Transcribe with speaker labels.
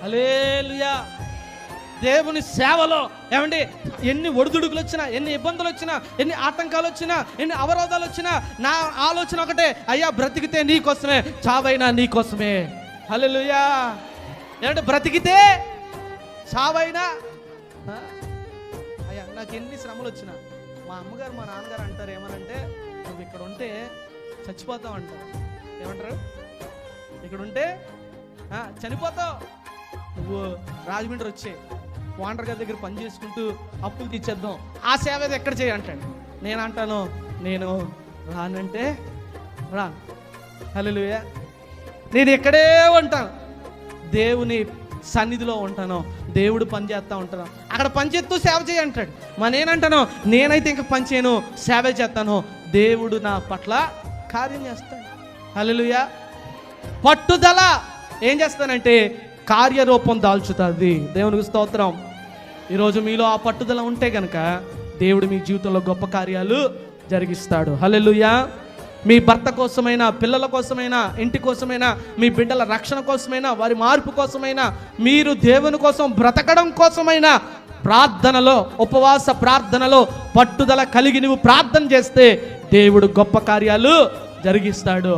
Speaker 1: హల్లెలూయా. దేవుని సేవలో ఏమండి ఎన్ని ఒడిదుడుకులు వచ్చినా, ఎన్ని ఇబ్బందులు వచ్చినా, ఎన్ని ఆటంకాలు వచ్చినా, ఎన్ని అవరోధాలు వచ్చినా, నా ఆలోచన ఒకటే, అయ్యా బ్రతికితే నీ కోసమే, చావైనా నీ కోసమే. హల్లెలూయా. ఏమంటే బ్రతికితే చావైనా, అయ్యా నాకు ఎన్ని శ్రమలు వచ్చినా, మా అమ్మగారు మా నాన్నగారు అంటారు ఏమనంటే, నువ్వు ఇక్కడ ఉంటే చచ్చిపోతావు అంటారు. ఏమంటారు? ఇక్కడ ఉంటే చనిపోతావు, నువ్వు రాజమండ్రి వచ్చే ఓనర్ గారి దగ్గర పని చేసుకుంటూ అప్పులు తీర్చేద్దాం, ఆ సేవ ఎక్కడ చేయంటాడు. నేను అంటాను, నేను రానంటే రా. హల్లెలూయా. నేను ఇక్కడే ఉంటాను, దేవుని సన్నిధిలో ఉంటాను, దేవుడు పని చేస్తూ ఉంటాను, అక్కడ పని చేస్తూ సేవ చేయంటాడు. మా నేనంటాను, నేనైతే ఇంకా పని చేయను, సేవ చేస్తాను, దేవుడు నా పట్ల కార్యం చేస్తాడు. హల్లెలూయా. పట్టుదల ఏం చేస్తానంటే కార్యరూపం దాల్చుతుంది. దేవునికి స్తోత్రం. ఈరోజు మీలో ఆ పట్టుదల ఉంటే కనుక దేవుడు మీ జీవితంలో గొప్ప కార్యాలు జరిగిస్తాడు. హల్లెలూయా. మీ భర్త కోసమైనా, పిల్లల కోసమైనా, ఇంటి కోసమైనా, మీ బిడ్డల రక్షణ కోసమైనా, వారి మార్పు కోసమైనా, మీరు దేవుని కోసం బ్రతకడం కోసమైనా ప్రార్థనలో, ఉపవాస ప్రార్థనలో పట్టుదల కలిగి నువ్వు ప్రార్థన చేస్తే దేవుడు గొప్ప కార్యాలు జరిగిస్తాడు.